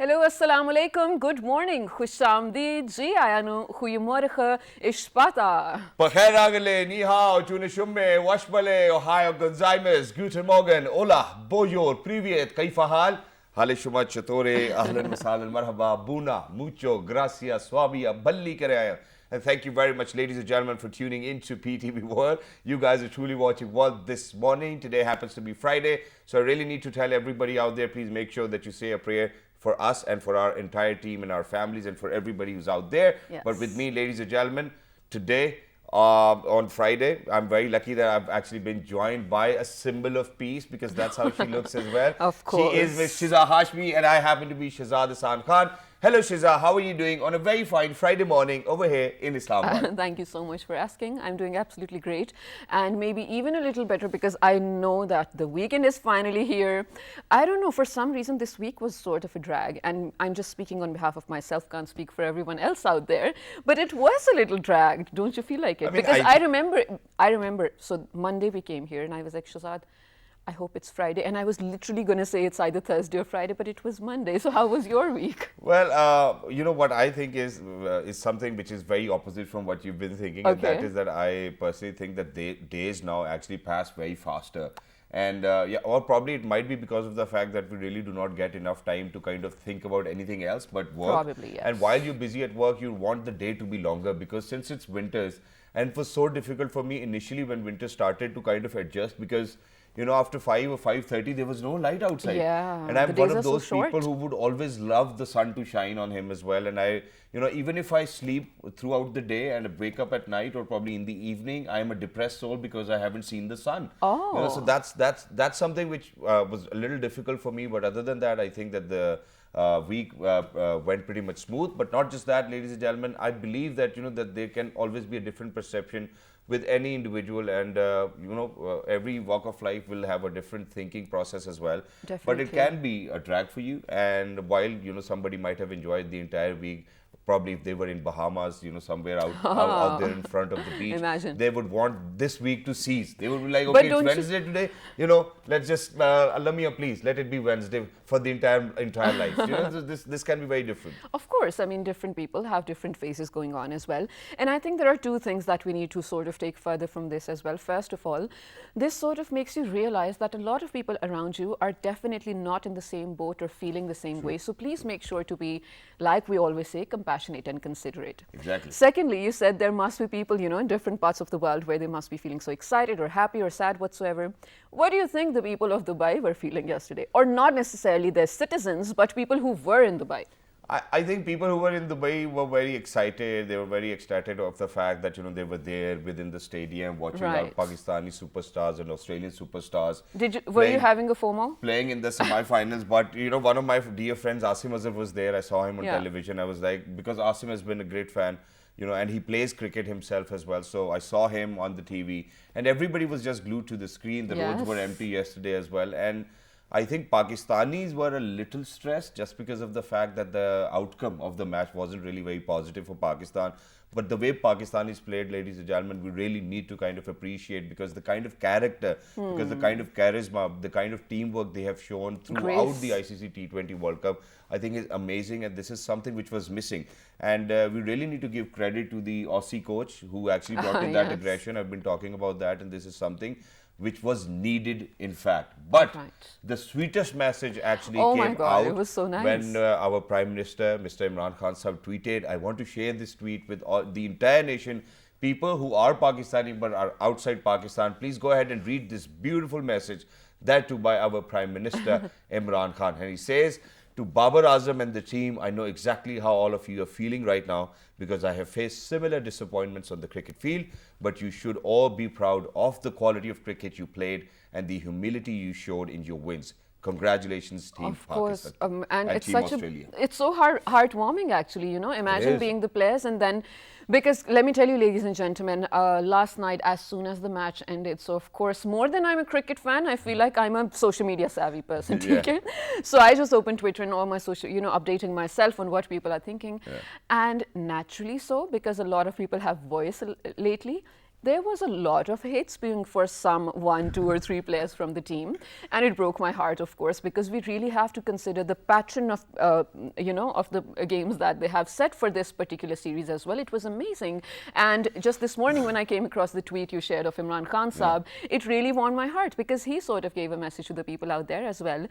Hallo, assalamu alaikum, good morning, khushamdeed, ji ayanu, goedemorgen, ishpata. Pacheragele, ni hao, tune shumme, washbale, Ohio Gonzaimes, guten Morgen, hola, bonjour, privet, kaifa hal? Hale shumat chatore, ahlan masalan, marhaba, buna, mucho, gracias, swabia, balli karaya. And thank you very much, ladies and gentlemen, for tuning into PTV World. You guys are truly watching World this morning. Today happens to be Friday. So I really need to tell everybody out there, please make sure that you say a prayer for us and for our entire team and our families and for everybody who's out there. Yes. But with me, ladies and gentlemen, today, on Friday, I'm very lucky that I've actually been joined by a symbol of peace because that's how she looks as well. Of course. She is with Shiza Hashmi and I happen to be Shahzad Hassan Khan. Hello Shiza, how are you doing on a very fine Friday morning over here in Islamabad? Thank you so much for asking. I'm doing absolutely great and maybe even a little better because I know that the weekend is finally here. I don't know, for some reason this week was sort of a drag and I'm just speaking on behalf of myself, can't speak for everyone else out there, but it was a little dragged. Don't you feel like it? I mean, because I remember, so Monday we came here and I was like, Shahzad, I hope it's Friday. And I was literally going to say it's either Thursday or Friday, but it was Monday. So how was your week? Well, you know what I think is something which is very opposite from what you've been thinking. And that is that I personally think that days now actually pass very faster. And yeah, or probably it might be because of the fact that we really do not get enough time to kind of think about anything else but work. Probably, yes. And while you're busy at work, you want the day to be longer because since it's winters, and it was so difficult for me initially when winter started to kind of adjust because you know, after 5 or 5:30, there was no light outside. Yeah, and I'm the one days of are those so people short. who would always love the sun to shine on him as well. And I, you know, even if I sleep throughout the day and wake up at night or probably in the evening, I am a depressed soul because I haven't seen the sun. Oh. You know, so that's something which was a little difficult for me. But other than that, I think that the week went pretty much smooth. But not just that, ladies and gentlemen, I believe that, you know, that there can always be a different perception with any individual, and you know, every walk of life will have a different thinking process as well. Definitely. But it can be a drag for you, and while, you know, somebody might have enjoyed the entire week, probably if they were in Bahamas, you know, somewhere out there in front of the beach, Imagine. they would want this week to cease. They would be like, But okay, it's don't you- Wednesday today, you know, let's just, Lamia, please, let it be Wednesday for the entire life. You know, this can be very different. Of course, I mean, different people have different phases going on as well. And I think there are two things that we need to sort of take further from this as well. First of all, this sort of makes you realize that a lot of people around you are definitely not in the same boat or feeling the same way. So please make sure to be, like we always say, compassionate and considerate. Exactly. Secondly, you said there must be people, you know, in different parts of the world where they must be feeling so excited or happy or sad whatsoever. What do you think the people of Dubai were feeling yesterday? Or not necessarily their citizens, but people who were in Dubai. I think people who were in Dubai were very excited. They were very excited of the fact that, you know, they were there within the stadium watching our Right. Pakistani superstars and Australian superstars. Were you having a FOMO? Playing in the semi-finals, but you know, one of my dear friends, Asim Azhar, was there. I saw him on Yeah. television. I was like, because Asim has been a great fan, you know, and he plays cricket himself as well. So I saw him on the TV, and everybody was just glued to the screen. The roads were Yes. empty yesterday as well, and I think Pakistanis were a little stressed just because of the fact that the outcome of the match wasn't really very positive for Pakistan. But the way Pakistanis played, ladies and gentlemen, we really need to kind of appreciate because the kind of character, because the kind of charisma, the kind of teamwork they have shown throughout Grace. the ICC T20 World Cup, I think is amazing, and this is something which was missing. And we really need to give credit to the Aussie coach who actually brought in that Yes. aggression. I've been talking about that, and this is something which was needed in fact. But Right. the sweetest message actually Oh my came God, out it was so nice. when our Prime Minister, Mr. Imran Khan Sahib, tweeted, I want to share this tweet with the entire nation, people who are Pakistani but are outside Pakistan. Please go ahead and read this beautiful message, that too by our Prime Minister, Imran Khan. And he says, to Babar Azam and the team, I know exactly how all of you are feeling right now because I have faced similar disappointments on the cricket field, but you should all be proud of the quality of cricket you played and the humility you showed in your wins. Congratulations, Team Of course, Pakistan and it's Team such Australia. it's so heartwarming actually, you know, imagine is. being the players and then, because let me tell you ladies and gentlemen, last night as soon as the match ended, so of course more than I'm a cricket fan, I feel like I'm a social media savvy person, Yeah. okay? So I just opened Twitter and all my social, you know, updating myself on what people are thinking, and naturally so, because a lot of people have voice lately, There was a lot of hate spewing for some 1, 2, or 3 players from the team, and it broke my heart, of course, because we really have to consider the pattern of, of the games that they have set for this particular series as well. It was amazing, and just this morning when I came across the tweet you shared of Imran Khan Saab, it really warmed my heart because he sort of gave a message to the people out there as well.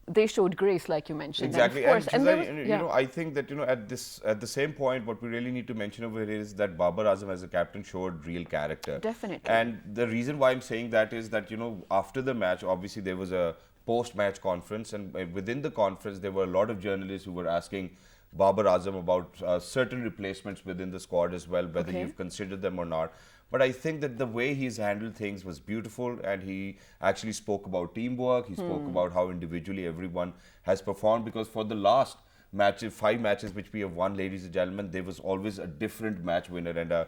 They showed grace, like you mentioned. Exactly, and, of course, and, there Shizai, was, you know, I think that at the same point, what we really need to mention over here is that Babar Azam as a captain showed real character. Definitely. And the reason why I'm saying that is that after the match, obviously there was a post-match conference, and within the conference there were a lot of journalists who were asking Babar Azam about certain replacements within the squad as well, whether you've considered them or not. But I think that the way he's handled things was beautiful, and he actually spoke about teamwork. He spoke about how individually everyone has performed, because for the last 5 matches which we have won, ladies and gentlemen, there was always a different match winner and a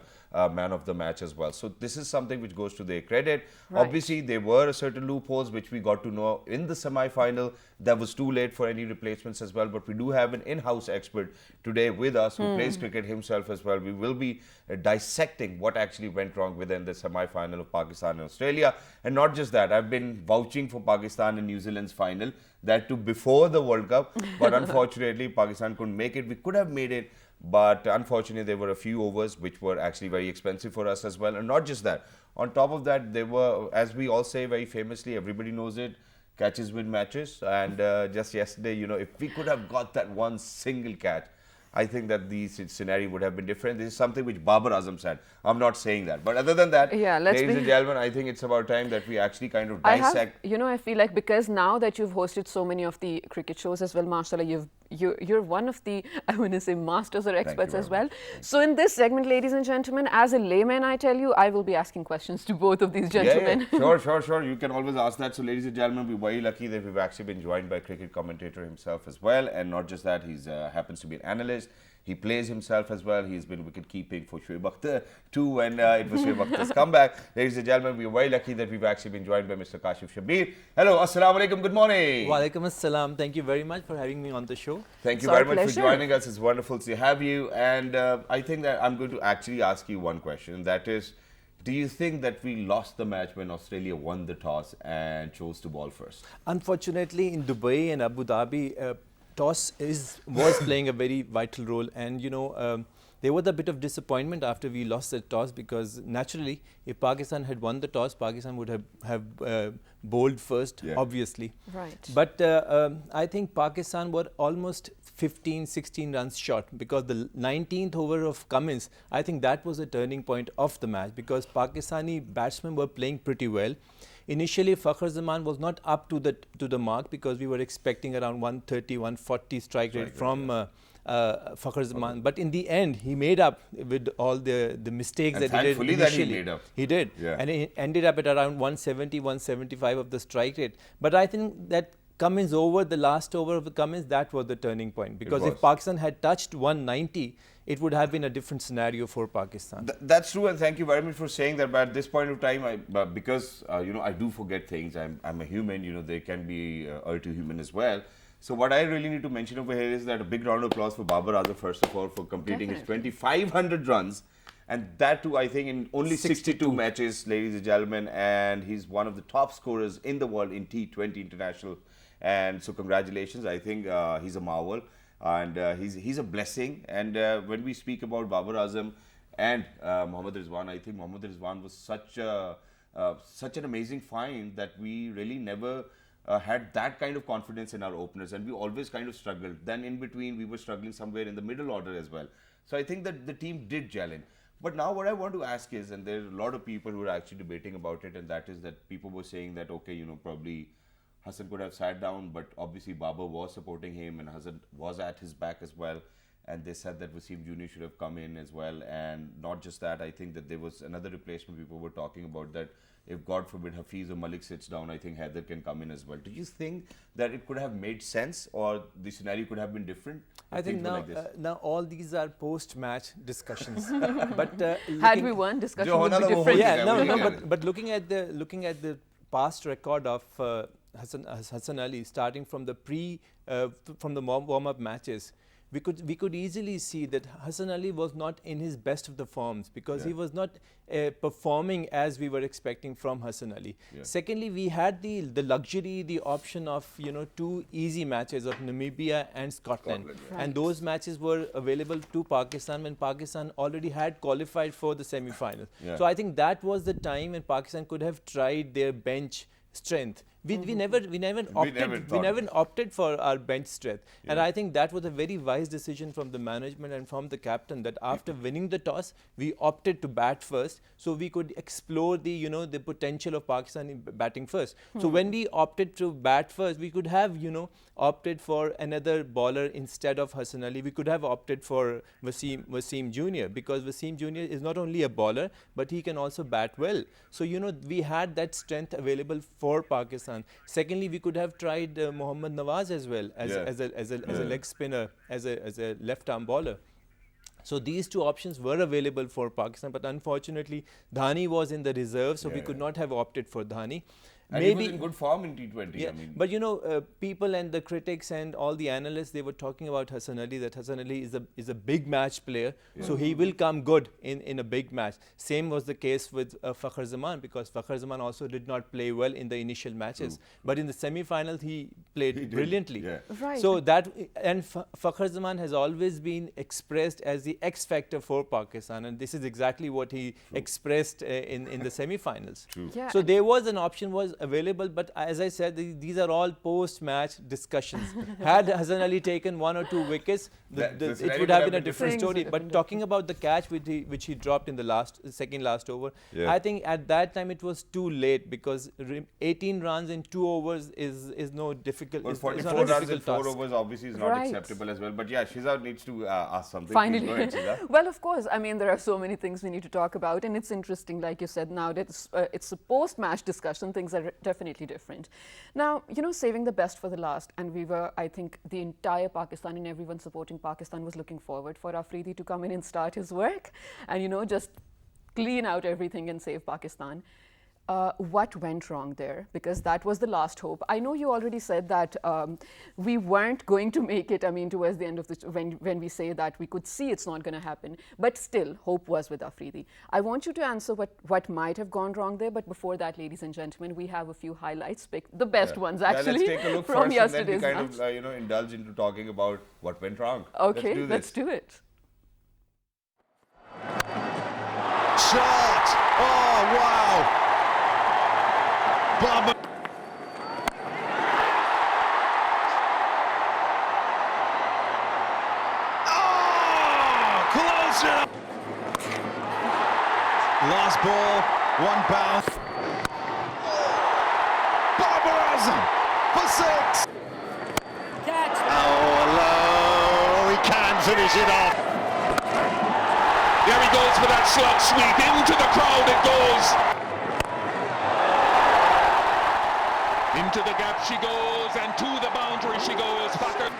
man of the match as well. So this is something which goes to their credit. Right. Obviously, there were certain loopholes which we got to know in the semi-final. That was too late for any replacements as well. But we do have an in-house expert today with us who plays cricket himself as well. We will be dissecting what actually went wrong within the semi-final of Pakistan and Australia. And not just that, I've been vouching for Pakistan and New Zealand's final, that too before the World Cup. But unfortunately, Pakistan couldn't make it. We could have made it, but unfortunately there were a few overs which were actually very expensive for us as well. And not just that, on top of that, there were, as we all say very famously, everybody knows it, catches win matches. And just yesterday, if we could have got that one single catch, I think that the scenario would have been different. This is something which Babar Azam said. I'm not saying that. But other than that, ladies and gentlemen, I think it's about time that we actually kind of dissect. I feel like because now that you've hosted so many of the cricket shows as well, mashallah, you're one of the, I want to say, masters or experts as well. So in this segment, ladies and gentlemen, as a layman, I tell you, I will be asking questions to both of these gentlemen. Yeah. Sure. You can always ask that. So ladies and gentlemen, we're very lucky that we've actually been joined by a cricket commentator himself as well. And not just that, he's happens to be an analyst. He plays himself as well. He's been wicket keeping for Shoaib Akhtar too when it was Shoaib Akhtar's comeback. Ladies and gentlemen, we're very lucky that we've actually been joined by Mr. Kashif Shabir. Hello, Assalamu alaikum, good morning. Wa alaikum assalam. Thank you very much for having me on the show. Thank you very much for joining us. It's wonderful to have you. And I think that I'm going to actually ask you one question, and that is, do you think that we lost the match when Australia won the toss and chose to ball first? Unfortunately, in Dubai and Abu Dhabi, toss was playing a very vital role, and there was a bit of disappointment after we lost the toss, because naturally if Pakistan had won the toss, Pakistan would have bowled first, obviously. Right. But I think Pakistan were almost 15-16 runs short, because the 19th over of Cummins, I think that was the turning point of the match, because Pakistani batsmen were playing pretty well. Initially, Fakhr Zaman was not up to the mark, because we were expecting around 130, 140 strike rate from Fakhr Zaman. But in the end, he made up with all the mistakes that he did initially. That he made up. He did. Yeah. And he ended up at around 170, 175 of the strike rate. But I think that Cummins over, the last over of the Cummins, that was the turning point. Because if Pakistan had touched 190, it would have been a different scenario for Pakistan. That's true, and thank you very much for saying that. But at this point of time, because I do forget things. I'm a human. There can be to human as well. So what I really need to mention over here is that a big round of applause for Babar Azam, first of all, for completing his 2,500 runs. And that too, I think, in only 62 matches, ladies and gentlemen. And he's one of the top scorers in the world in T20 international. And so congratulations. I think he's a marvel. And he's a blessing. And when we speak about Babar Azam and Mohammad Rizwan, I think Mohammad Rizwan was such an amazing find that we really never had that kind of confidence in our openers, and we always kind of struggled. Then in between, we were struggling somewhere in the middle order as well. So I think that the team did gel in. But now what I want to ask is, and there are a lot of people who are actually debating about it, and that is that people were saying that, okay, probably Hassan could have sat down, but obviously Babar was supporting him and Hassan was at his back as well. And they said that Wasim Junior should have come in as well. And not just that, I think that there was another replacement people were talking about, that if God forbid Hafiz or Malik sits down, I think Haider can come in as well. Do you think that it could have made sense, or the scenario could have been different? I think now all these are post-match discussions. But had we won, discussion would be different. Yeah, but looking at the past record of Hassan Ali, starting from the warm-up matches, we could easily see that Hassan Ali was not in his best of the forms, because he was not performing as we were expecting from Hassan Ali. Secondly, we had the luxury, the option of, you know, 2 easy matches of Namibia and Scotland. And those matches were available to Pakistan when Pakistan already had qualified for the semi-final. So I think that was the time when Pakistan could have tried their bench strength. We never opted for our bench strength. And I think that was a very wise decision from the management and from the captain, that after winning the toss, we opted to bat first, so we could explore the, you know, the potential of Pakistan in batting first. So when we opted to bat first, we could have, you know, opted for another bowler instead of Hassan Ali. We could have opted for Wasim Jr., because Wasim Jr. is not only a bowler, but he can also bat well. So, you know, we had that strength available for Pakistan. Secondly, we could have tried Mohammad Nawaz as well as a leg spinner, as a left-arm bowler. So these 2 options were available for Pakistan, but unfortunately, Dhani was in the reserve, so we could not have opted for Dhani. And he was in good form in T20. I mean, but you know, people and the critics and all the analysts, they were talking about Hassan Ali, that Hassan Ali is a big match player, so he will come good in a big match. Same was the case with Fakhar Zaman, because Fakhar Zaman also did not play well in the initial matches, but in the semi-finals he played brilliantly. So that, and Fakhar Zaman has always been expressed as the X factor for Pakistan, and this is exactly what he expressed in the semi-finals. So there was an option was available, but as I said, these are all post-match discussions. Had Hassan Ali taken 1 or 2 wickets, it would have been a different story. But talking about the catch which he dropped in the second last over, I think at that time it was too late, because 18 runs in 2 overs is no difficult. But 44 runs in 4 overs obviously is not acceptable as well. But yeah, Shizad needs to ask something. Finally. Go ahead, well, of course, I mean, there are so many things we need to talk about, and it's interesting, like you said, now that it's a post-match discussion, things are definitely different. Now, you know, saving the best for the last, and we were, I think, the entire Pakistan and everyone supporting Pakistan was looking forward for Afridi to come in and start his work and, you know, just clean out everything and save Pakistan. What went wrong there? Because that was the last hope. I know you already said that we weren't going to make it, I mean, towards the end of the, when we say that we could see it's not going to happen, but still, hope was with Afridi. I want you to answer what might have gone wrong there, but before that, ladies and gentlemen, we have a few highlights, the best ones actually, let's take a look from first yesterday's and then we kind of, you know, indulge into talking about what went wrong. Okay, let's do it. Shot! Oh, wow! Bubba. Oh, closer. Last ball, 1 bounce. Mohave Aslam for 6. Oh, hello. He can finish it off. There he goes for that slug sweep. Into the crowd it goes. Into the gap she goes, and to the boundary she goes. Fakhar.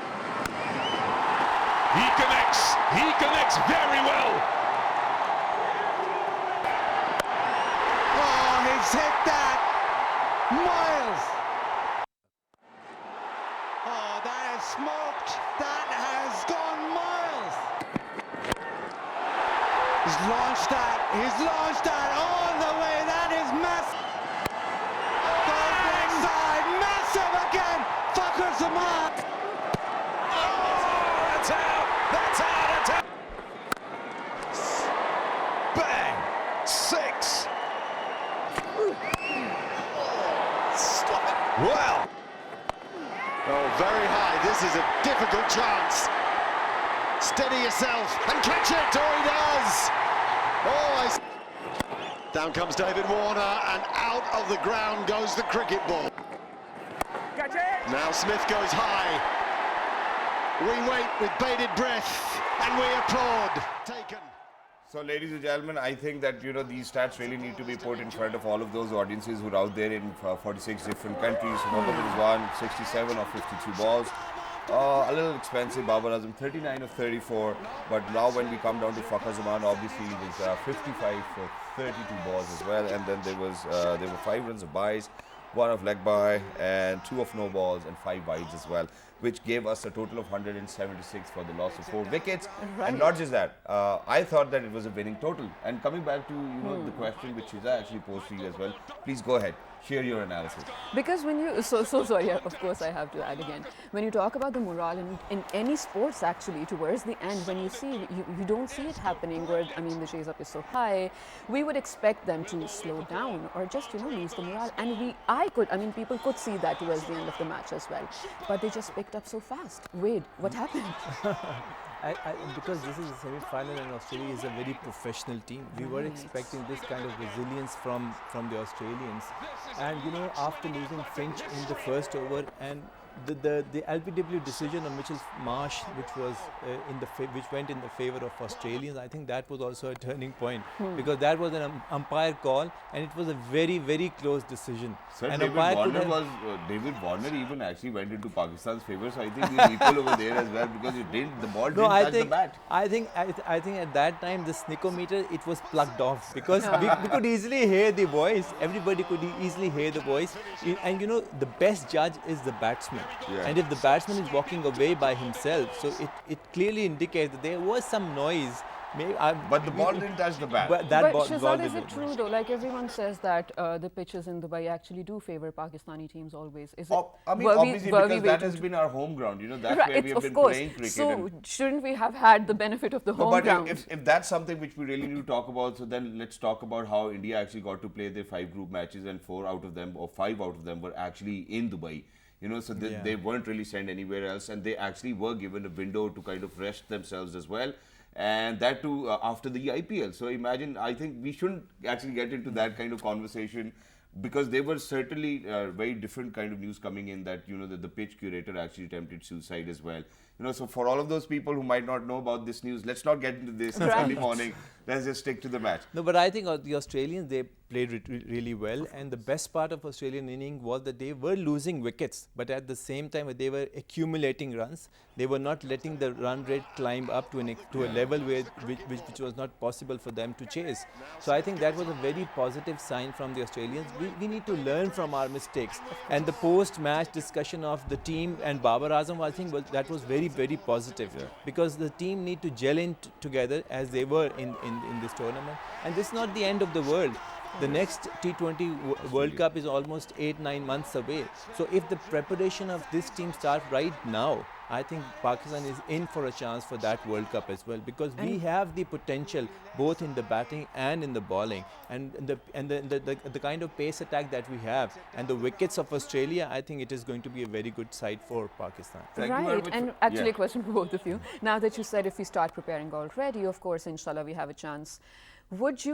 He connects very well. Oh, he's hit that. Miles. Oh, that is smoked. That has gone miles. He's launched that all the way. That is massive. Again, Fakhar Zaman. Oh, that's out. Bang! 6. Stop it. Well. Oh, very high. This is a difficult chance. Steady yourself and catch it. Oh, he does. Oh, down comes David Warner, and out of the ground goes the cricket ball. Now Smith goes high. We wait with bated breath and we applaud. Taken. So, ladies and gentlemen, I think that, you know, these stats really need to be put in front of all of those audiences who are out there in 46 different countries. Mohammad Rizwan, 67 of 52 balls. A little expensive. Babar Azam, 39 of 34. But now when we come down to Fakhar Zaman, obviously it was 55 for 32 balls as well. And then there were 5 runs of byes, 1 of leg by, and 2 of no balls, and 5 wides as well. which gave us a total of 176 for the loss of 4 wickets. Right. And not just that, I thought that it was a winning total. And coming back to the question which Shiza actually posed to you as well, please go ahead, share your analysis. Because when you, so sorry, of course I have to add again. When you talk about the morale in any sports actually, towards the end, when you see, you don't see it happening where, I mean, the chase up is so high, we would expect them to slow down or just, lose the morale. And people could see that towards the end of the match as well. But they just picked up so fast. Wade, what happened? Because this is a semi-final and Australia is a very professional team, we were expecting this kind of resilience from the Australians. And after losing Finch in the first over and the LBW decision on Mitchell Marsh, which was which went in the favor of Australians, I think that was also a turning point because that was an umpire call and it was a very, very close decision. Sir, and David Warner even actually went into Pakistan's favor, so I think we equal over there as well because the ball didn't touch the bat. I think at that time the snickometer, it was plugged off because we could easily hear the voice. Everybody could easily hear the voice, and the best judge is the batsman. Yeah. And if the batsman is walking away by himself, so it clearly indicates that there was some noise. But the ball didn't touch the bat. But Shahzad, is it true though? Like everyone says that the pitches in Dubai actually do favor Pakistani teams always. Is it? Obviously because that has been our home ground. That's where we have been playing cricket. So shouldn't we have had the benefit of the home ground? If that's something which we really need to talk about, so then let's talk about how India actually got to play their 5 group matches and 5 out of them were actually in Dubai. So they weren't really sent anywhere else, and they actually were given a window to kind of rest themselves as well, and that too after the IPL. So imagine, I think we shouldn't actually get into that kind of conversation because there were certainly very different kind of news coming in that that the pitch curator actually attempted suicide as well. So for all of those people who might not know about this news, let's not get into this early morning. Let's just stick to the match. No, but I think the Australians, they played really well, and the best part of Australian inning was that they were losing wickets, but at the same time they were accumulating runs. They were not letting the run rate climb up to a level which was not possible for them to chase. So I think that was a very positive sign from the Australians. We need to learn from our mistakes. And the post-match discussion of the team and Babar Azam, I think that was very, very positive because the team need to gel in together as they were in this tournament. And this is not the end of the world. The next T20 World Cup is almost 8-9 months away. So if the preparation of this team starts right now, I think Pakistan is in for a chance for that World Cup as well because we have the potential both in the batting and in the bowling, and the kind of pace attack that we have and the wickets of Australia, I think it is going to be a very good side for Pakistan. Right, and actually a question for both of you. Now that you said if we start preparing already, of course, inshallah, we have a chance. What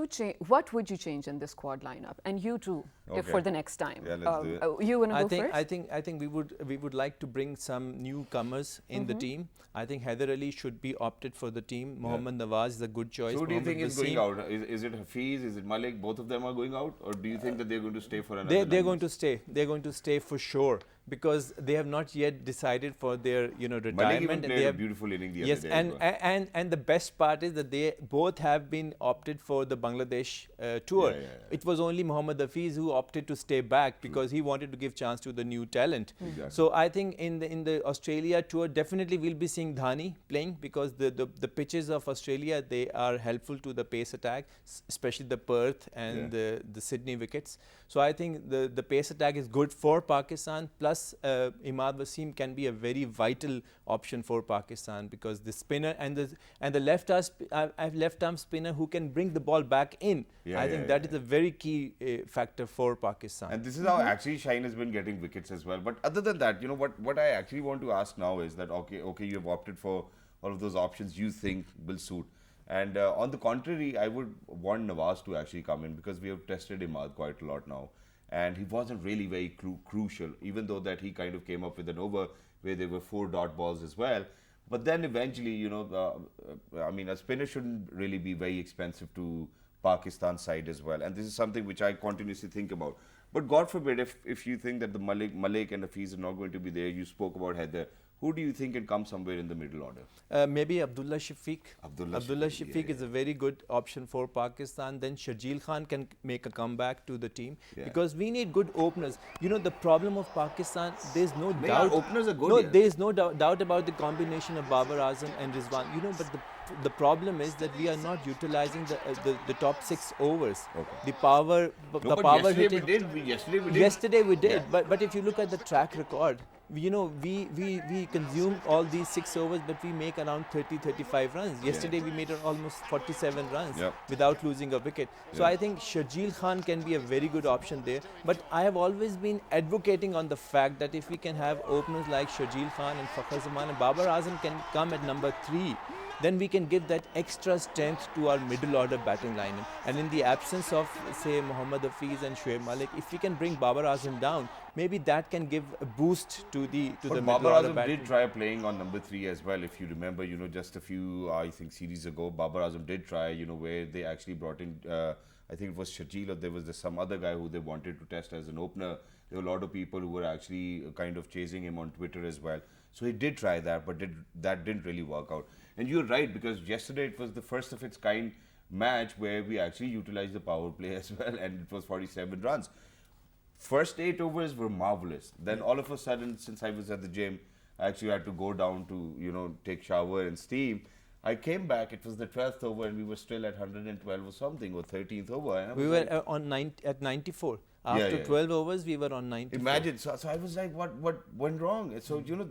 would you change in this squad lineup? And you too, for the next time. Yeah, let's do it. You want to go first? I think we would like to bring some newcomers in the team. I think Haider Ali should be opted for the team. Mohammad Nawaz is a good choice. So who do you think is going out? Is it Hafiz? Is it Malik? Both of them are going out, or do you think that they're going to stay for another? They're going to stay. They're going to stay for sure because they have not yet decided for their retirement. Malik even played a beautiful inning the other day. And the best part is that they both have been opted for the Bangladesh tour. It was only Mohammad Hafiz who opted to stay back because he wanted to give chance to the new talent. Exactly. So I think in the Australia tour, definitely we'll be seeing Dhani playing because the pitches of Australia, they are helpful to the pace attack, especially the Perth and the Sydney wickets. So I think the pace attack is good for Pakistan. Plus Imad Wasim can be a very vital option for Pakistan because the spinner and the left arm spinner who can bring the ball back in. I think that is a very key factor for Pakistan. And this is how actually Shine has been getting wickets as well. But other than that, what I actually want to ask now is that okay, you have opted for all of those options you think will suit. And on the contrary, I would want Nawaz to actually come in because we have tested Imad quite a lot now. And he wasn't really very crucial, even though that he kind of came up with an over where there were 4 dot balls as well. But then eventually, a spinner shouldn't really be very expensive to Pakistan side as well. And this is something which I continuously think about. But God forbid if you think that the Malik and Hafiz are not going to be there, you spoke about Haider, Who do you think can come somewhere in the middle order? Maybe Abdullah Shafiq. Abdullah Shafiq yeah, is a very good option for Pakistan. Then Shajeel Khan can make a comeback to the team because we need good openers. You know, the problem of Pakistan, there's no doubt. Openers are good. No, there's no doubt about the combination of Babar Azam and Rizwan. You know, but the problem is that we are not utilizing the top 6 overs. Okay. The power, the power hitting. Yesterday we did. Yesterday we did, Yeah. but if you look at the track record, you know, we consume all these 6 overs, but we make around 30-35 runs. Yesterday we made almost 47 runs without losing a wicket. So I think Shajeel Khan can be a very good option there. But I have always been advocating on the fact that if we can have openers like Shajeel Khan and Fakhar Zaman and Babar Azam can come at number 3, then we can give that extra strength to our middle order batting lineup. And in the absence of, say, Mohammad Hafiz and Shoaib Malik, if we can bring Babar Azam down, maybe that can give a boost to the middle Babar order Azam batting. did try playing on number 3 as well. If you remember, you know, just a few, I think, series ago, Babar Azam did try, you know, where they actually brought in, I think it was Shajeel, or there was some other guy who they wanted to test as an opener. There were a lot of people who were actually kind of chasing him on Twitter as well. So he did try that, but that didn't really work out. And you're right, because yesterday it was the first of its kind match where we actually utilized the power play as well, and it was 47 runs. First 8 overs were marvelous. Then all of a sudden, since I was at the gym, I actually had to go down to, you know, take shower and steam. I came back, it was the 12th over, and we were still at 112 or something, or 13th over. And we were at 94. After 12 overs, we were on 94. Imagine. So I was like, what went wrong? So, you know,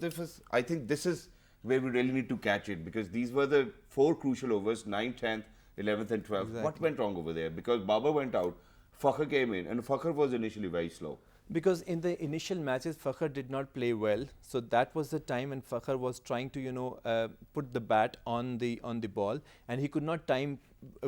I think this is where we really need to catch it, because these were the 4 crucial overs, 9th, 10th, 11th and 12th. Exactly. What went wrong over there? Because Babar went out, Fakhar came in, and Fakhar was initially very slow. Because in the initial matches, Fakhar did not play well. So that was the time when Fakhar was trying to, you know, put the bat on the ball, and he could not time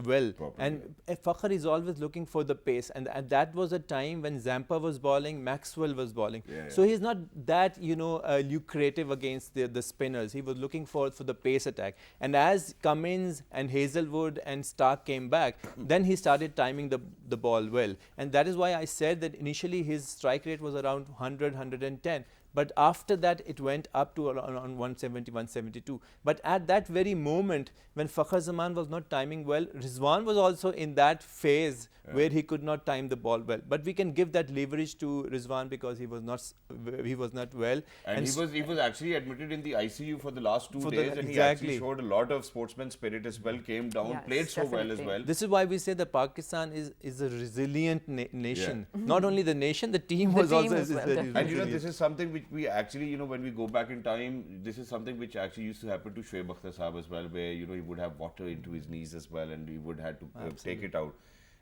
well. And Fakhar is always looking for the pace, and that was a time when Zampa was bowling, Maxwell was bowling. So he's not that, you know, lucrative against the spinners. He was looking for the pace attack. And as Cummins and Hazelwood and Stark came back, then he started timing the ball well. And that is why I said that initially his strike rate was around 100, 110. But after that, it went up to around 170, 172. But at that very moment, when Fakhar Zaman was not timing well, Rizwan was also in that phase where he could not time the ball well. But we can give that leverage to Rizwan because he was not well. And he was actually admitted in the ICU for the last 2 days, and he actually showed a lot of sportsman spirit as well, came down, played so well as well. This is why we say that Pakistan is a resilient nation. Not only the nation, the team was also resilient. And you know, this is something which we actually, you know, when we go back in time, this is something which actually used to happen to Shoaib Akhtar Saab as well, where, you know, he would have water into his knees as well, and he would have to take it out.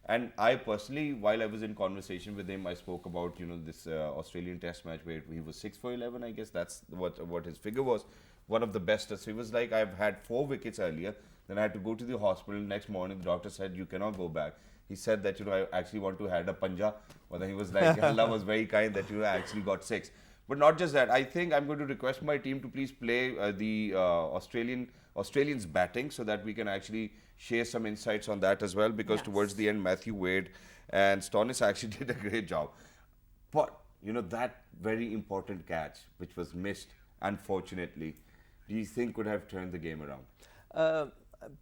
And I personally, while I was in conversation with him, I spoke about, you know, this Australian test match where he was 6 for 11, I guess that's what his figure was. One of the best. So he was like, I've had 4 wickets earlier, then I had to go to the hospital. Next morning, the doctor said, you cannot go back. He said that, you know, I actually want to had a panja. But then he was like, Allah was very kind that, you know, I actually got 6. But not just that, I think I'm going to request my team to please play the Australians batting, so that we can actually share some insights on that as well, because towards the end, Matthew Wade and Stoinis actually did a great job. But, you know, that very important catch, which was missed, unfortunately, do you think could have turned the game around?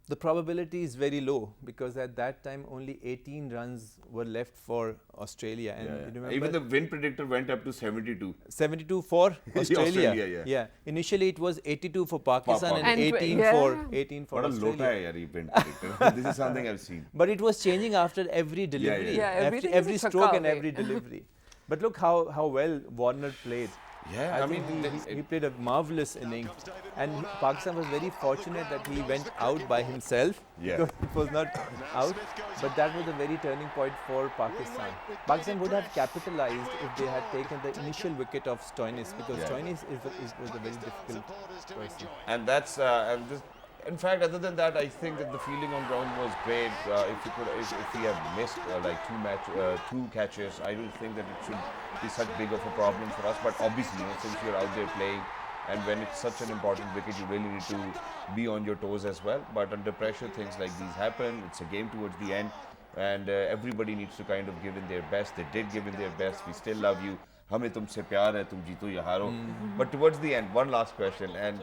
The probability is very low, because at that time only 18 runs were left for Australia. And you remember, even the win predictor went up to 72. 72 for Australia. Yeah. Initially it was 82 for Pakistan and 18 for Australia. What a lota hai, win predictor. This is something I've seen. But it was changing after every delivery, every stroke and every delivery. But look how well Warner played. Yeah, I mean, he played a marvelous inning, and Pakistan was very fortunate that he went out by himself. Because it was not out, but that was a very turning point for Pakistan. Pakistan would have capitalized if they had taken the initial wicket of Stoinis, because Stoinis was a very difficult person. And that's in fact, other than that, I think that the fielding on ground was great. If he had missed like 2 catches, I don't think that it should be such big of a problem for us. But obviously, you know, since you're out there playing, and when it's such an important wicket, you really need to be on your toes as well. But under pressure, things like these happen. It's a game towards the end, and everybody needs to kind of give in their best. They did give in their best. We still love you. हमें तुमसे प्यार है, तुम जीतो या हारो. But towards the end, one last question, and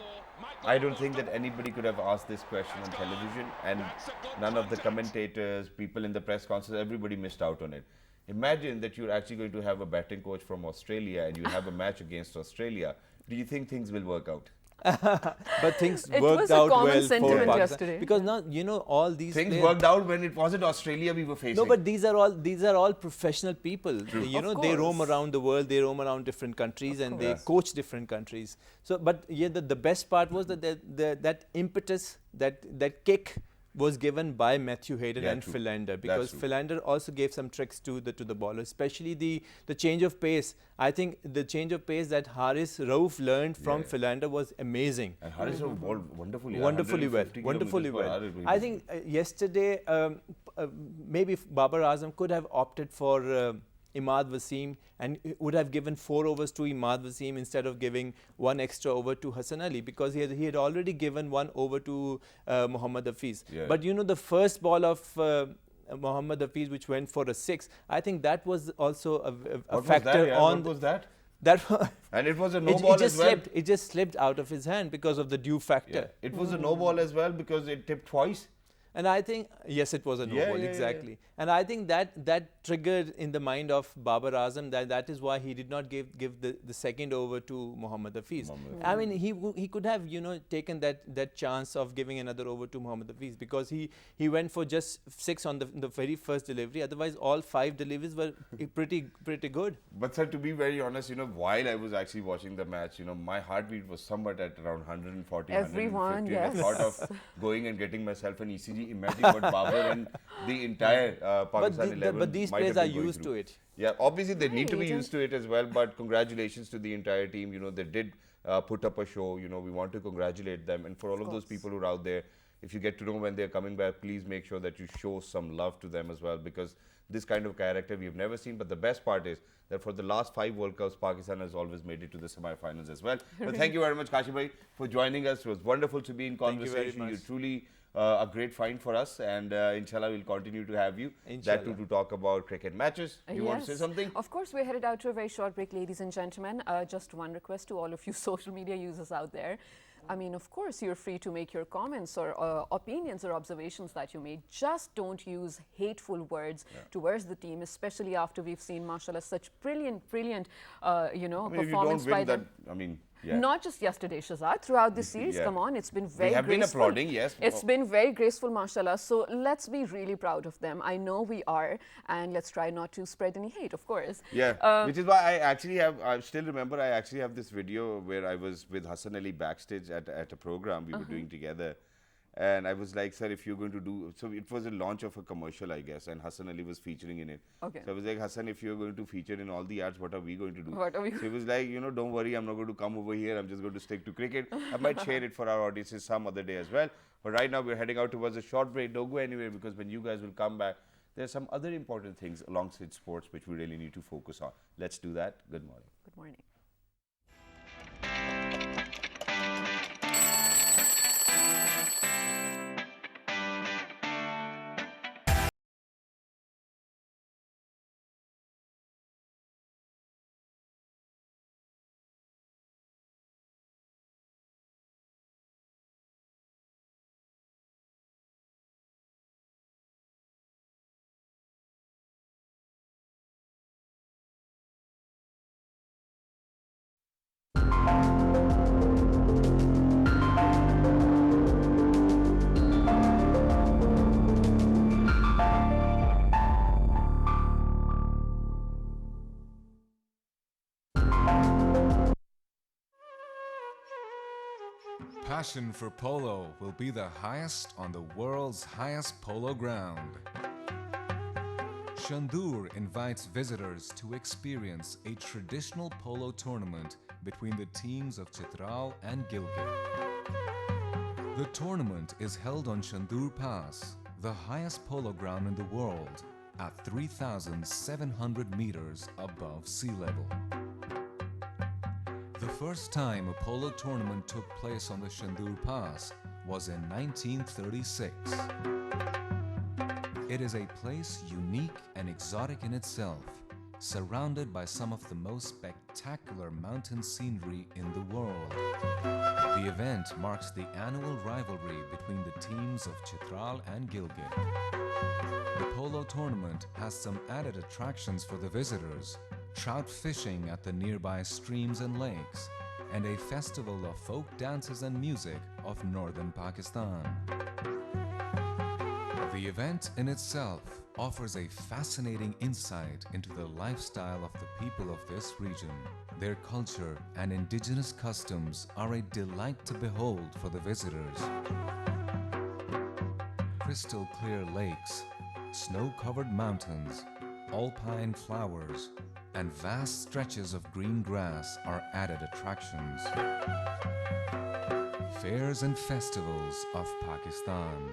I don't think that anybody could have asked this question on television, and none of the commentators, people in the press conference, everybody missed out on it. Imagine that you're actually going to have a batting coach from Australia and you have a match against Australia. Do you think things will work out? But things It was worked a out common well for sentiment Pakistan. yesterday. Because now, you know, all these Things players, worked out when it wasn't Australia we were facing. no, but these are all professional people. You Of know, they roam course. around the world, they roam around different countries, and they Yes. coach different countries. So, but yeah, the best part was that that impetus, that kick was given by Matthew Hayden Yeah, and true. Philander, That's because true. Philander also gave some tricks to the bowler, especially the change of pace. I think the change of pace that Haris Rauf learned from Yeah. Philander was amazing. And Haris Rauf bowled wonderfully. Wonderfully well, 150 wonderfully kilometers per well. hour. I think yesterday maybe Babar Azam could have opted for Imad Wasim and would have given 4 overs to Imad Wasim instead of giving 1 extra over to Hassan Ali, because he had already given 1 over to Mohammad Hafiz. Yeah. But you know, the first ball of Mohammad Hafiz, which went for a 6, I think that was also a What was factor that? Yeah, on what was that? that. And it was a no It ball just as well. slipped. It just slipped out of his hand because of the dew factor. Yeah. It was a no ball as well because it tipped twice. And I think, yes, it was a no Yeah, ball, yeah, yeah, exactly. And I think that triggered in the mind of Babar Azam that is why he did not give the second over to Mohammad Hafiz. I mean, he could have, you know, taken that chance of giving another over to Mohammad Hafiz, because he went for just 6 on the very first delivery. Otherwise, all 5 deliveries were pretty good. But sir, to be very honest, you know, while I was actually watching the match, you know, my heartbeat was somewhat at around 140, Everyone, 150. And I yes. thought of going and getting myself an ECG. Imagine what Babar and the entire Pakistan 11 but these might have players are been going used through. to it. Yeah, obviously they need to be Right. used to it as well, but congratulations to the entire team. You know, they did put up a show. You know, we want to congratulate them. And for all of those people who are out there, if you get to know when they're coming back, please make sure that you show some love to them as well, because this kind of character we've never seen. But the best part is that for the last 5 World Cups, Pakistan has always made it to the semi-finals as well. But thank you very much, Kashi bhai, for joining us. It was wonderful to be in Thank you very conversation. much. You're truly a great find for us, and inshallah we'll continue to have you. That too, Inshallah. to talk about cricket matches. You want to say Yes. something? Of course, we're headed out to a very short break, ladies and gentlemen. Just one request to all of you social media users out there. I mean, of course, you're free to make your comments or opinions or observations that you made. Just don't use hateful words towards the team, especially after we've seen, mashallah, such brilliant, you know, I mean, if you performance don't by win them. that, I mean, yeah. Not just yesterday, Shazad. Throughout this series, Yeah. come on, it's been very have been graceful. applauding, yes. It's been very graceful, mashallah. So let's be really proud of them. I know we are, and let's try not to spread any hate, of course. Yeah, which is why I actually have, I still remember, I actually have this video where I was with Hassan Ali backstage at a program we were doing together. And I was like, sir, if you're going to do, so it was a launch of a commercial, I guess, and Hassan Ali was featuring in it. Okay. So I was like, Hassan, if you're going to feature in all the ads, what are we going to do? What are we So he was like, you know, don't worry, I'm not going to come over here. I'm just going to stick to cricket. I might share it for our audiences some other day as well. But right now we're heading out towards a short break. Don't go anywhere, because when you guys will come back, there's some other important things alongside sports which we really need to focus on. Let's do that. Good morning. Good morning. Passion for polo will be the highest on the world's highest polo ground. Shandur invites visitors to experience a traditional polo tournament between the teams of Chitral and Gilgit. The tournament is held on Shandur Pass, the highest polo ground in the world, at 3,700 meters above sea level. The first time a polo tournament took place on the Shandur Pass was in 1936. It is a place unique and exotic in itself, surrounded by some of the most spectacular mountain scenery in the world. The event marks the annual rivalry between the teams of Chitral and Gilgit. The polo tournament has some added attractions for the visitors: trout fishing at the nearby streams and lakes, and a festival of folk dances and music of northern Pakistan. The event in itself offers a fascinating insight into the lifestyle of the people of this region. Their culture and indigenous customs are a delight to behold for the visitors. Crystal clear lakes, snow-covered mountains, alpine flowers, and vast stretches of green grass are added attractions. Fairs and festivals of Pakistan.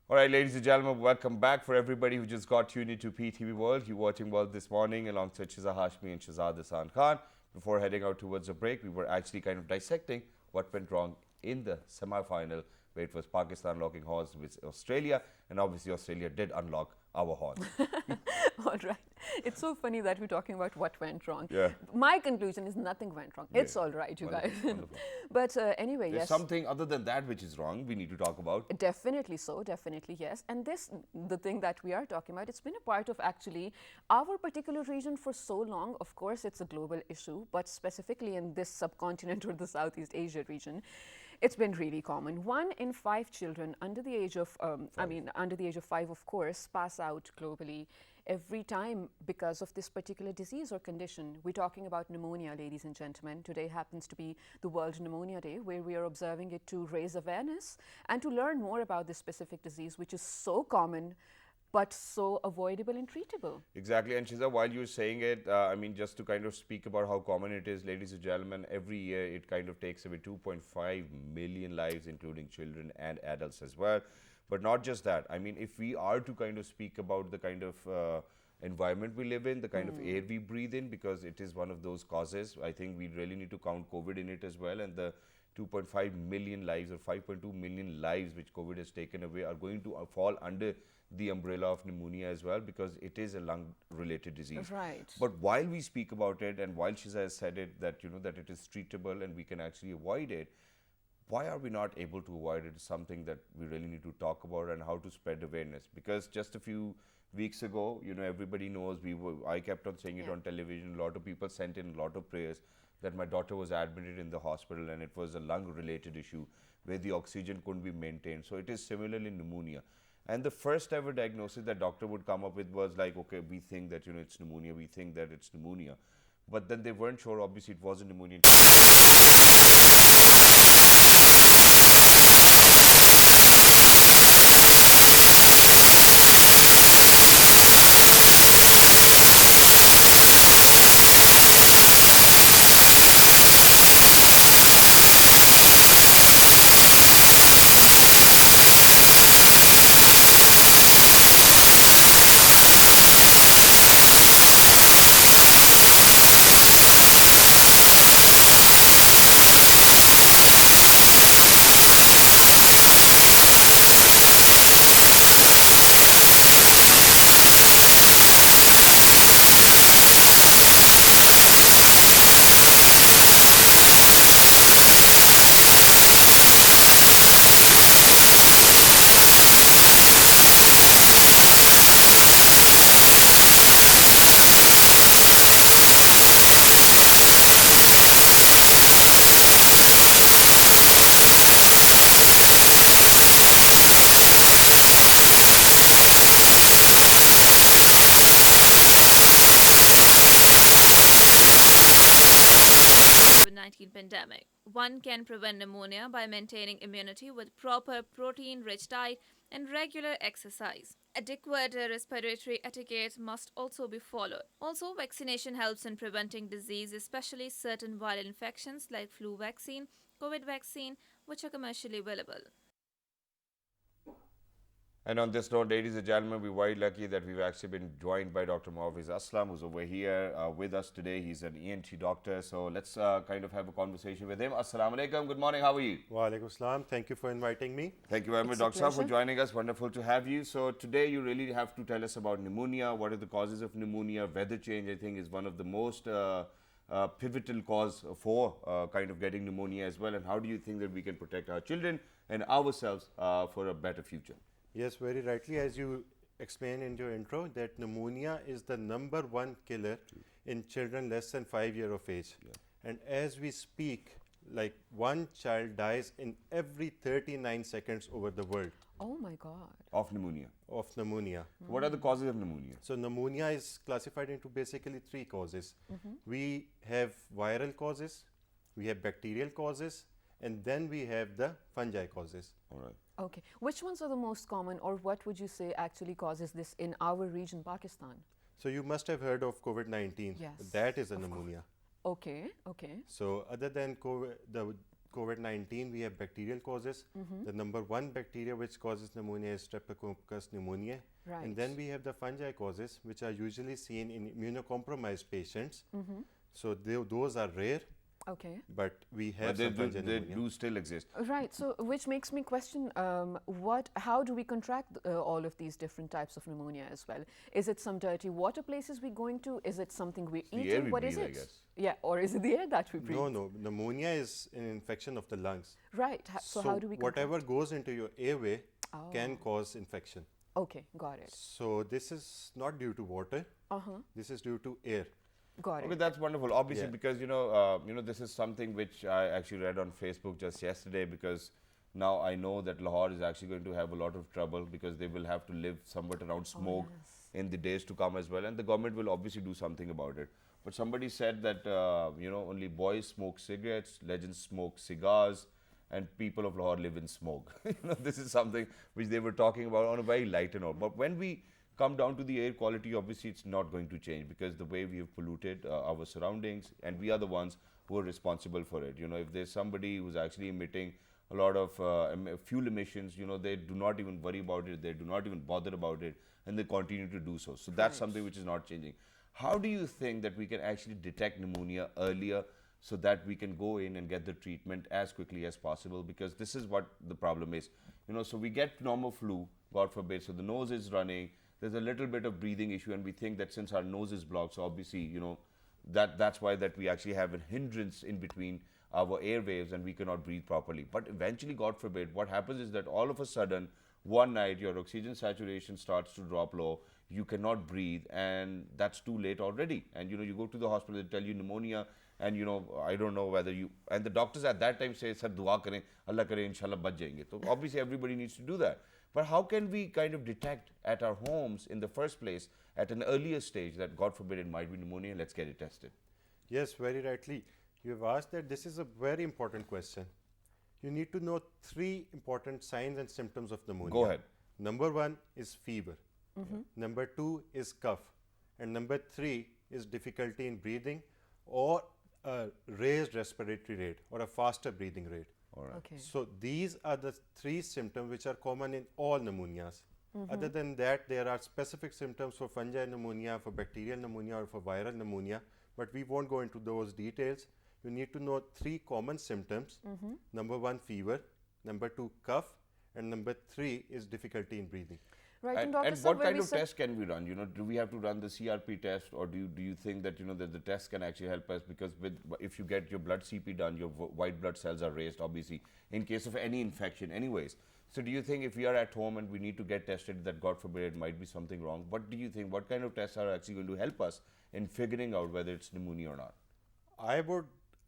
All right, ladies and gentlemen, welcome back. For everybody who just got tuned into PTV World, you're watching World this morning alongside Shiza Hashmi and Shahzad Hasan Khan. Before heading out towards a break, we were actually kind of dissecting what went wrong in the semi-final, where it was Pakistan locking horns with Australia, and obviously Australia did unlock our horns. All right. It's so funny that we're talking about what went wrong. Yeah. My conclusion is nothing went wrong. It's all right, you guys. Wonderful, wonderful. But anyway, There's yes. something other than that which is wrong we need to talk about. Definitely so, definitely yes. And this, the thing that we are talking about, it's been a part of actually our particular region for so long. Of course, it's a global issue, but specifically in this subcontinent or the Southeast Asia region, it's been really common. 1 in 5 children under the age of, under the age of 5, of course, pass out globally every time because of this particular disease or condition. We're talking about pneumonia, ladies and gentlemen. Today happens to be the World Pneumonia Day, where we are observing it to raise awareness and to learn more about this specific disease, which is so common but so avoidable and treatable. Exactly, and Shiza, while you're saying it, I mean, just to kind of speak about how common it is, ladies and gentlemen, every year it kind of takes away 2.5 million lives, including children and adults as well. But not just that. I mean, if we are to kind of speak about the kind of environment we live in, the kind of air we breathe in, because it is one of those causes, I think we really need to count COVID in it as well. And the 2.5 million lives or 5.2 million lives which COVID has taken away are going to fall under the umbrella of pneumonia as well, because it is a lung related disease. Right. But while we speak about it, and while Shiza has said it, that you know that it is treatable and we can actually avoid it, why are we not able to avoid it is something that we really need to talk about, and how to spread awareness. Because just a few weeks ago, you know, everybody knows, I kept on saying it on television, a lot of people sent in a lot of prayers that my daughter was admitted in the hospital and it was a lung related issue where the oxygen couldn't be maintained. So it is similarly pneumonia. And the first ever diagnosis that doctor would come up with was like, okay, we think that, you know, it's pneumonia, we think that it's pneumonia. But then they weren't sure, obviously it wasn't pneumonia. pandemic. One can prevent pneumonia by maintaining immunity with proper protein-rich diet and regular exercise. Adequate respiratory etiquette must also be followed. Also, vaccination helps in preventing disease, especially certain viral infections like flu vaccine, COVID vaccine, which are commercially available. And on this note, ladies and gentlemen, we're very lucky that we've actually been joined by Dr. Mohave Aslam, who's over here with us today. He's an ENT doctor. So let's kind of have a conversation with him. Assalamu alaikum. Good morning. How are you? Wa alaikum salam. Thank you for inviting me. Thank you very much, It's a Dr. Saab, for pleasure. joining us. Wonderful to have you. So today you really have to tell us about pneumonia. What are the causes of pneumonia? Weather change, I think, is one of the most pivotal cause for kind of getting pneumonia as well. And how do you think that we can protect our children and ourselves for a better future? Yes, very rightly, as you explained in your intro, that pneumonia is the #1 killer in children less than 5 years of age. And as we speak, like one child dies in every 39 seconds over the world Oh my God. Of pneumonia. of pneumonia. What are the causes of pneumonia? So pneumonia is classified into basically 3 causes. We have viral causes, we have bacterial causes, and then we have the fungi causes. All right. Okay. Which ones are the most common, or what would you say actually causes this in our region, Pakistan? So you must have heard of COVID-19. Yes, That is a of course. pneumonia. Okay, okay. So other than the COVID-19, we have bacterial causes. The #1 bacteria which causes pneumonia is Streptococcus pneumoniae. Right. And then we have the fungi causes, which are usually seen in immunocompromised patients. So those are rare, Okay. but we have But they, some fungi they pneumonia. do still exist. Right. So, which makes me question, how do we contract all of these different types of pneumonia as well? Is it some dirty water places we're going to? Is it something we're the air eating? we What is breathe, I it? guess. Yeah. Or is it the air that we breathe? No, pneumonia is an infection of the lungs. Right. So, how do we contract? whatever goes into your airway Oh. can cause infection. Okay. Got it. So this is not due to water. This is due to air. Got Okay, it. that's wonderful. Obviously, Yeah. because this is something which I actually read on Facebook just yesterday. Because now I know that Lahore is actually going to have a lot of trouble because they will have to live somewhat around smoke yes. in the days to come as well, and the government will obviously do something about it. But somebody said that only boys smoke cigarettes, legends smoke cigars, and people of Lahore live in smoke. This is something which they were talking about on a very light note. But when we come down to the air quality, obviously it's not going to change because the way we have polluted our surroundings, and we are the ones who are responsible for it. If there's somebody who's actually emitting a lot of fuel emissions, they do not even worry about it, they do not even bother about it, and they continue to do so. So that's something which is not changing. How do you think that we can actually detect pneumonia earlier so that we can go in and get the treatment as quickly as possible? Because this is what the problem is. So we get normal flu, God forbid, so the nose is running, there's a little bit of breathing issue, and we think that since our nose is blocked, so obviously, that's why that we actually have a hindrance in between our airwaves and we cannot breathe properly. But eventually, God forbid, what happens is that all of a sudden, one night, your oxygen saturation starts to drop low, you cannot breathe, and that's too late already. And you go to the hospital, they tell you pneumonia, and I don't know whether you, and the doctors at that time say, sir, dua kare, Allah kare, inshallah bach jayenge. So obviously everybody needs to do that. But how can we kind of detect at our homes in the first place at an earlier stage that, God forbid, it might be pneumonia, let's get it tested? Yes, very rightly. You have asked that. This is a very important question. You need to know 3 important signs and symptoms of pneumonia. Go ahead. #1 is fever. #2 is cough. And #3 is difficulty in breathing or a raised respiratory rate or a faster breathing rate. All right. Okay. So these are the 3 symptoms which are common in all pneumonias. Other than that, there are specific symptoms for fungi pneumonia, for bacterial pneumonia, or for viral pneumonia, but we won't go into those details. You need to know 3 common symptoms. #1, fever. #2, cough. And #3 is difficulty in breathing. Right. And Dr. what Saab, when kind we of said- test can we run? Do we have to run the CRP test, or do you think that that the test can actually help us? Because if you get your blood CP done, your white blood cells are raised, obviously, in case of any infection, anyways. So do you think if we are at home and we need to get tested, that God forbid it might be something wrong? What do you think? What kind of tests are actually going to help us in figuring out whether it's pneumonia or not? I would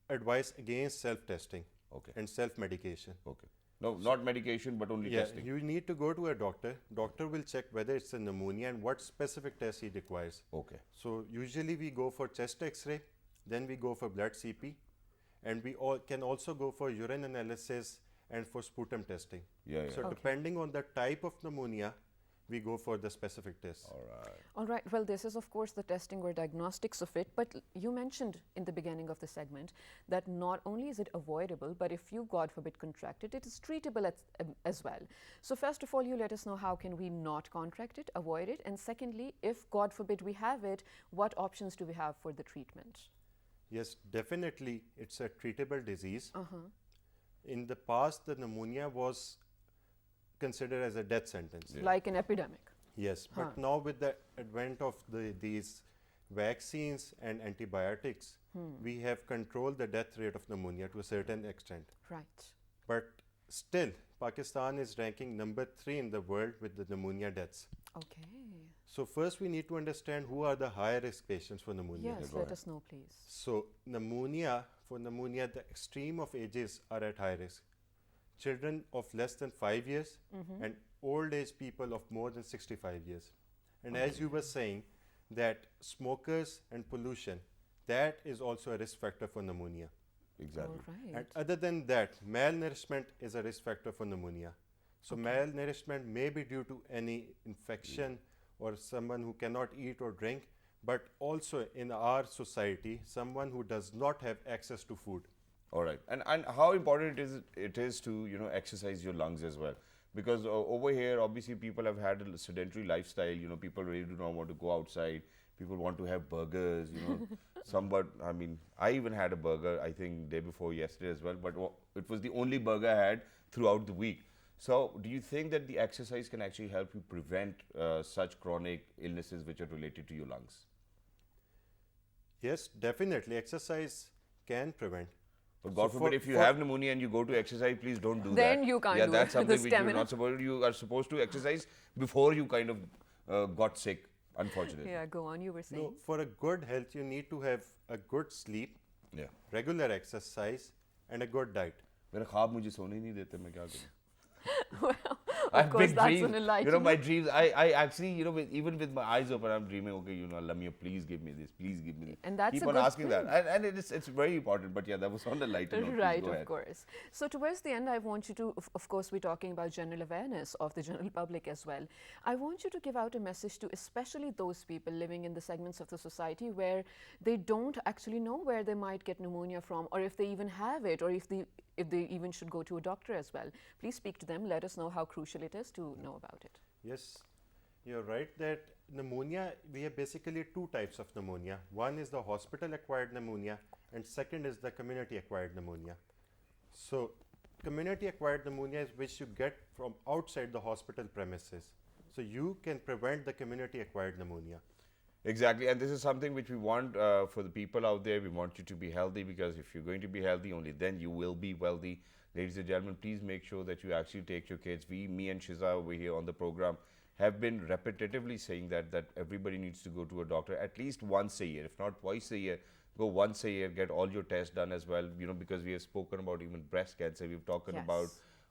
advise against self-testing Okay. and self-medication. Okay. No, not medication, but only Yeah, testing. you need to go to a doctor. Doctor will check whether it's a pneumonia and what specific test he requires. Okay. So usually we go for chest X-ray, then we go for blood CP, and we can also go for urine analysis and for sputum testing. Yeah. So depending on the type of pneumonia, we go for the specific test. All right. Well, this is, of course, the testing or diagnostics of it. But you mentioned in the beginning of the segment that not only is it avoidable, but if you, God forbid, contract it, it is treatable as well. So first of all, you let us know how can we not contract it, avoid it. And secondly, if, God forbid, we have it, what options do we have for the treatment? Yes, definitely it's a treatable disease. In the past, the pneumonia was considered as a death sentence. Like an epidemic. Yes, but now with the advent of these vaccines and antibiotics, we have controlled the death rate of pneumonia to a certain extent. Right. But still, Pakistan is ranking number 3 in the world with the pneumonia deaths. Okay. So first we need to understand who are the high risk patients for pneumonia. Yes, let us know, please. So for pneumonia, the extreme of ages are at high risk. Children of less than 5 years and old age people of more than 65 years. And as you were saying, that smokers and pollution, that is also a risk factor for pneumonia. Exactly. All right. And other than that, malnourishment is a risk factor for pneumonia. So malnourishment may be due to any infection or someone who cannot eat or drink, but also in our society, someone who does not have access to food. All right, and how important it is to exercise your lungs as well, because over here obviously people have had a sedentary lifestyle. People really do not want to go outside. People want to have burgers. I mean, I even had a burger I think day before yesterday as well, but it was the only burger I had throughout the week. So, do you think that the exercise can actually help you prevent such chronic illnesses which are related to your lungs? Yes, definitely. Exercise can prevent. But God forbid, if you have pneumonia and you go to exercise, please don't do that. Then you can't do that's it. something The which you're stamina. not supposed to. You are supposed to exercise before you kind of got sick, unfortunately. Yeah, go on, you were saying. No, for a good health, you need to have a good sleep, Yeah. regular exercise, and a good diet. मेरे ख्वाब मुझे सोने नहीं देते, मैं क्या करूं? Well, I of have course, big that's dreams. an enlightenment. My dreams. I actually, even with my eyes open, I'm dreaming. Okay, Lamia, please give me this. Please give me this. And that's keep a on good asking thing. that, and it's very important. But yeah, that was on the lighter note. Please Right, go of ahead. course. So towards the end, I want you to, of course, we're talking about general awareness of the general public as well. I want you to give out a message to especially those people living in the segments of the society where they don't actually know where they might get pneumonia from, or if they even have it, or if they even should go to a doctor as well. Please speak to them. Let us know how crucial it is to know about it. Yes, you're right that pneumonia, we have basically two types of pneumonia. One is the hospital-acquired pneumonia, and second is the community-acquired pneumonia. So, community-acquired pneumonia is which you get from outside the hospital premises. So, you can prevent the community-acquired pneumonia. Exactly, and this is something which we want for the people out there. We want you to be healthy, because if you're going to be healthy, only then you will be wealthy. Ladies and gentlemen, please make sure that you actually take your kids. Me and Shiza over here on the program have been repetitively saying that everybody needs to go to a doctor at least once a year, if not twice a year. Go once a year, get all your tests done as well, because we have spoken about even breast cancer. We've talked about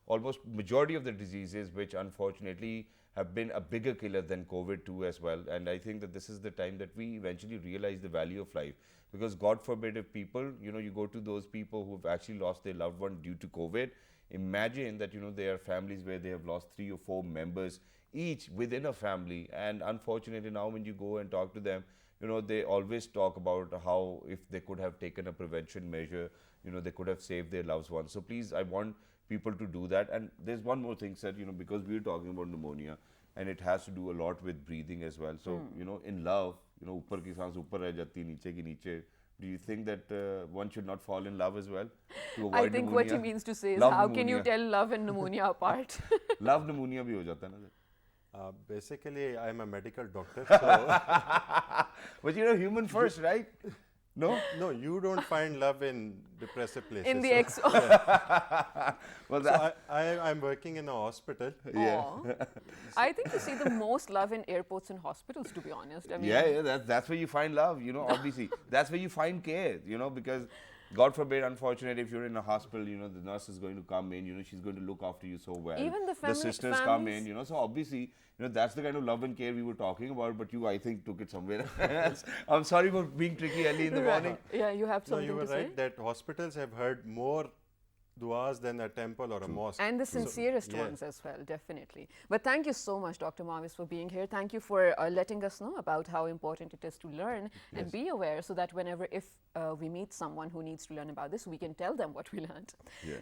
almost majority of the diseases which unfortunately have been a bigger killer than COVID too as well. And I think that this is the time that we eventually realize the value of life, because God forbid if people, you go to those people who have actually lost their loved one due to COVID, imagine that, there are families where they have lost 3 or 4 members each within a family. And unfortunately now when you go and talk to them, they always talk about how if they could have taken a prevention measure, they could have saved their loved ones. So please, I want people to do that. And there's one more thing, sir, because we're talking about pneumonia and it has to do a lot with breathing as well. So, in love, upar ki saans upar reh jati, niche ki niche. Do you think that one should not fall in love as well to avoid I think pneumonia? what he means to say is, Love how can you pneumonia. tell love and pneumonia apart? Love pneumonia bhi ho jata hai na, sir? Basically, I'm a medical doctor, so But human first, right? No? no, you don't find love in depressive places. In the so, Well, so I'm working in a hospital. Aw. I think you see the most love in airports and hospitals, to be honest. I mean, yeah, that's where you find love, obviously. That's where you find care, because God forbid, unfortunately, if you're in a hospital, you know, the nurse is going to come in, you know, she's going to look after you so well. Even the sisters come in, you know, so obviously, you know, that's the kind of love and care we were talking about, but you, I think, took it somewhere else. I'm sorry for being tricky early in the morning. Yeah, you have No, something you were to say? right that hospitals have heard more duas than a temple or a mosque. And the sincerest yeah. ones as well, definitely. But thank you so much, Dr. Mavis, for being here. Thank you for letting us know about how important it is to learn and be aware, so that whenever, if we meet someone who needs to learn about this, we can tell them what we learned.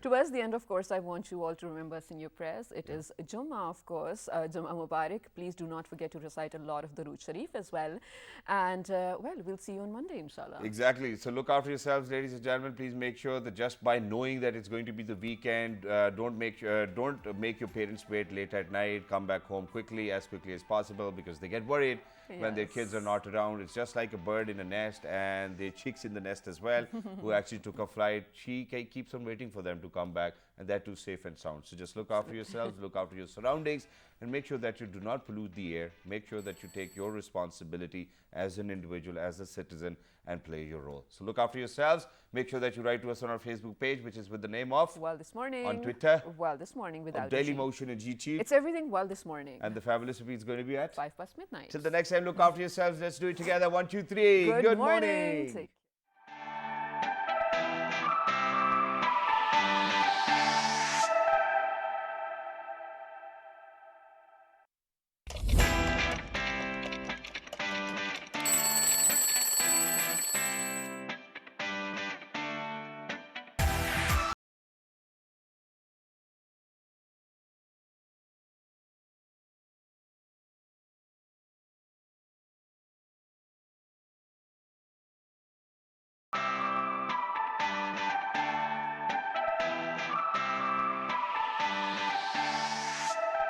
Towards the end, of course, I want you all to remember us in your prayers. It is Jummah, of course, Jummah Mubarak. Please do not forget to recite a lot of Durood Sharif as well. And, well, we'll see you on Monday, inshallah. Exactly. So look after yourselves, ladies and gentlemen. Please make sure that just by knowing that it's going to be the weekend, don't make your parents wait late at night. Come back home as quickly as possible, because they get worried when their kids are not around. It's just like a bird in a nest, and their chicks in the nest as well, who actually took a flight. She keeps on waiting for them to come back, and that too safe and sound. So just look after yourselves, look after your surroundings, and make sure that you do not pollute the air. Make sure that you take your responsibility as an individual, as a citizen, and play your role. So look after yourselves. Make sure that you write to us on our Facebook page, which is with the name of Well This Morning. On Twitter. Well This Morning without Daily a G. Motion and G-Cheat. It's everything Well This Morning. And the fabulous repeat is going to be at 5 past midnight. Till the next time, look after yourselves. Let's do it together. 1, 2, 3. Good morning.